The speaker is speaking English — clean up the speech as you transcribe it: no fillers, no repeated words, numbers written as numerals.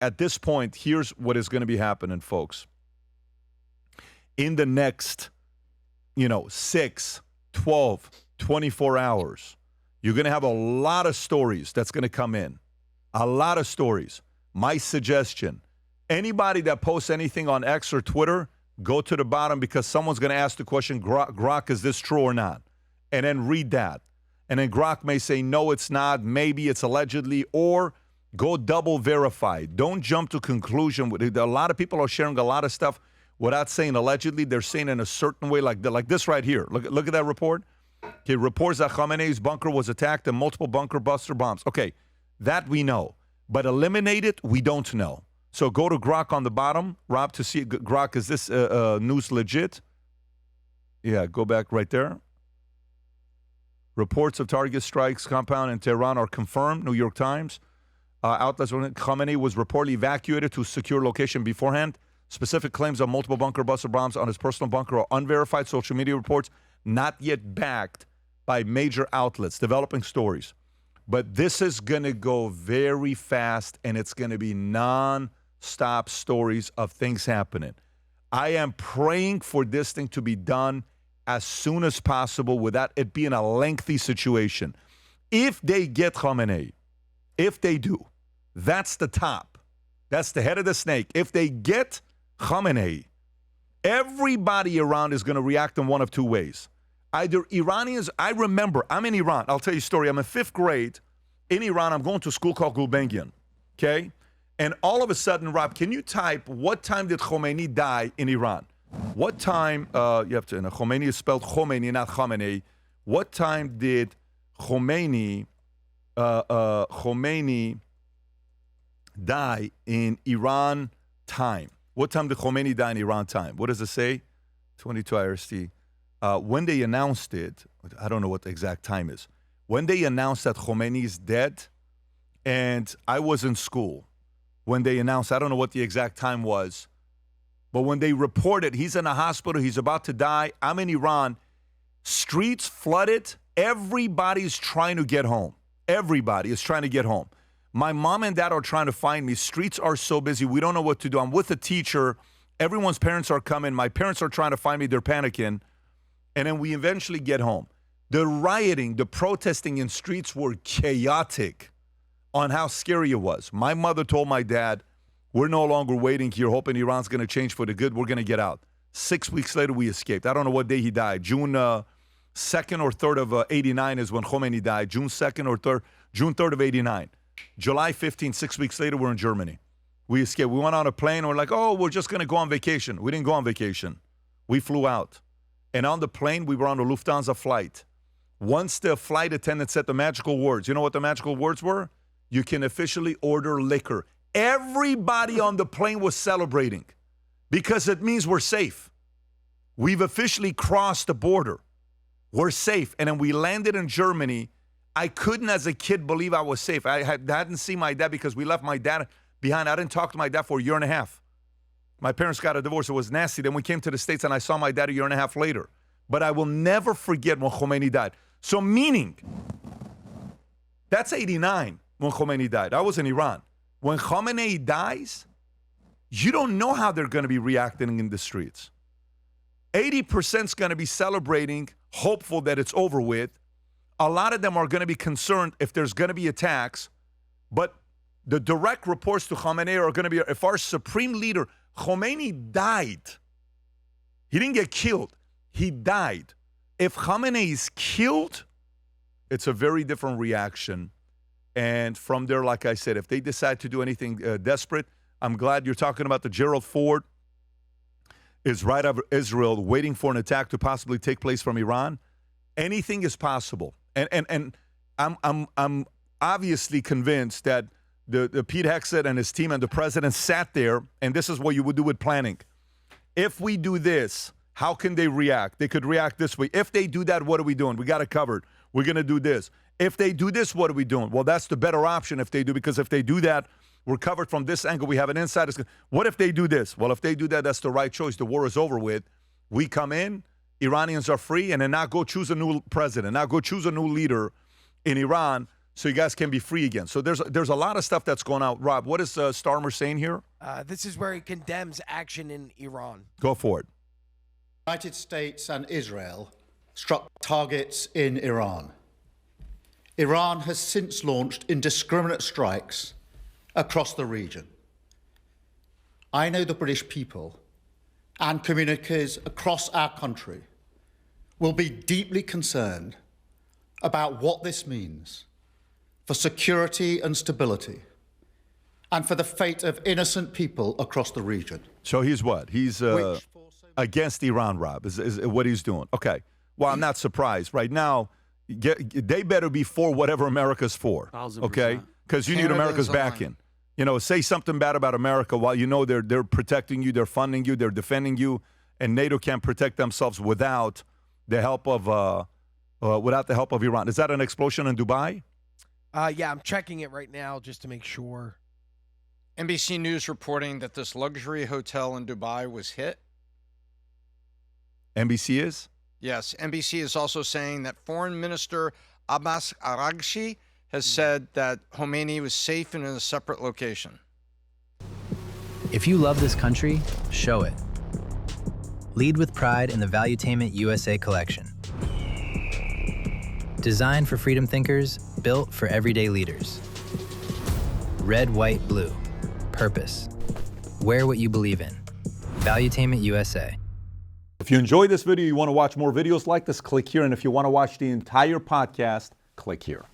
at this point, here's what is going to be happening, folks. In the next, 6, 12, 24 hours, you're going to have a lot of stories that's going to come in. A lot of stories. My suggestion, anybody that posts anything on X or Twitter, go to the bottom because someone's going to ask the question, Grok, is this true or not? And then read that. And then Grok may say, no, it's not. Maybe it's allegedly, or go double verify. Don't jump to conclusion. A lot of people are sharing a lot of stuff without saying allegedly. They're saying in a certain way, like this right here. Look at that report. Okay, reports that Khamenei's bunker was attacked and multiple bunker buster bombs. Okay, that we know. But eliminate it, we don't know. So go to Grok on the bottom, Rob, to see, Grok, is this news legit? Yeah, go back right there. Reports of target strikes compound in Tehran are confirmed, New York Times. Outlets, Khamenei was reportedly evacuated to a secure location beforehand. Specific claims of multiple bunker buster bombs on his personal bunker are unverified. Social media reports not yet backed by major outlets, developing stories. But this is going to go very fast, and it's going to be non-stop stories of things happening. I am praying for this thing to be done as soon as possible without it being a lengthy situation. If they get Khamenei, if they do, that's the top. That's the head of the snake. If they get Khamenei, everybody around is going to react in one of two ways. Either Iranians, I remember, I'm in Iran. I'll tell you a story. I'm in 5th grade in Iran. I'm going to a school called Gulbenkian, okay? And all of a sudden, Rob, can you type, what time did Khomeini die in Iran? What time, you have to, Khomeini is spelled Khomeini, not Khamenei. What time did Khomeini die in Iran time? What time did Khomeini die in Iran time? What does it say? 22 IRST. When they announced it, I don't know what the exact time is. When they announced that Khomeini is dead, and I was in school when they announced, I don't know what the exact time was, but when they reported he's in a hospital, he's about to die, I'm in Iran, streets flooded, everybody's trying to get home. Everybody is trying to get home. My mom and dad are trying to find me. Streets are so busy, we don't know what to do. I'm with a teacher. Everyone's parents are coming. My parents are trying to find me. They're panicking. And then we eventually get home. The rioting, the protesting in streets were chaotic on how scary it was. My mother told my dad, we're no longer waiting here, hoping Iran's going to change for the good. We're going to get out. 6 weeks later, we escaped. I don't know what day he died. June 2nd or 3rd of 89 is when Khomeini died. June 2nd or 3rd, June 3rd of 89. July 15th, 6 weeks later, we're in Germany. We escaped. We went on a plane. And we're like, oh, we're just going to go on vacation. We didn't go on vacation. We flew out. And on the plane, we were on a Lufthansa flight. Once the flight attendant said the magical words, you know what the magical words were? You can officially order liquor. Everybody on the plane was celebrating because it means we're safe. We've officially crossed the border. We're safe. And then we landed in Germany. I couldn't, as a kid, believe I was safe. I hadn't seen my dad because we left my dad behind. I didn't talk to my dad for a year and a half. My parents got a divorce. It was nasty. Then we came to the States, and I saw my dad a year and a half later. But I will never forget when Khomeini died. So meaning, that's 89 when Khomeini died. I was in Iran. When Khamenei dies, you don't know how they're going to be reacting in the streets. 80% is going to be celebrating, hopeful that it's over with. A lot of them are going to be concerned if there's going to be attacks. But the direct reports to Khamenei are going to be, if our supreme leader, Khomeini died. He didn't get killed. He died. If Khamenei is killed, it's a very different reaction. And from there, like I said, if they decide to do anything desperate, I'm glad you're talking about the Gerald Ford is right over Israel waiting for an attack to possibly take place from Iran. Anything is possible. And I'm obviously convinced that the Pete Hegseth and his team and the president sat there, and this is what you would do with planning. If we do this, how can they react? They could react this way. If they do that, what are we doing? We got it covered. We're going to do this. If they do this, what are we doing? Well, that's the better option if they do, because if they do that, we're covered from this angle. We have an insider. What if they do this? Well, if they do that, that's the right choice. The war is over with. We come in, Iranians are free, and then now go choose a new president. Now go choose a new leader in Iran so you guys can be free again. So there's a lot of stuff that's going out. Rob, what is Starmer saying here? This is where he condemns action in Iran. Go for it. The United States and Israel struck targets in Iran. Iran has since launched indiscriminate strikes across the region. I know the British people and communities across our country will be deeply concerned about what this means for security and stability and for the fate of innocent people across the region. So he's what? He's against Iran, Rob, is what he's doing. Okay. Well, I'm not surprised. Right now, they better be for whatever America's for, 1,000%. okay? Because you need America's backing. You know, say something bad about America while you know they're protecting you, they're funding you, they're defending you, and NATO can't protect themselves without the help of Iran. Is that an explosion in Dubai? Yeah, I'm checking it right now just to make sure. NBC News reporting that this luxury hotel in Dubai was hit. NBC is? Yes, NBC is also saying that Foreign Minister Abbas Araghchi has said that Khomeini was safe and in a separate location. If you love this country, show it. Lead with pride in the Valuetainment USA collection. Designed for freedom thinkers, built for everyday leaders. Red, white, blue. Purpose. Wear what you believe in. Valuetainment USA. If you enjoyed this video, you want to watch more videos like this, click here. And if you want to watch the entire podcast, click here.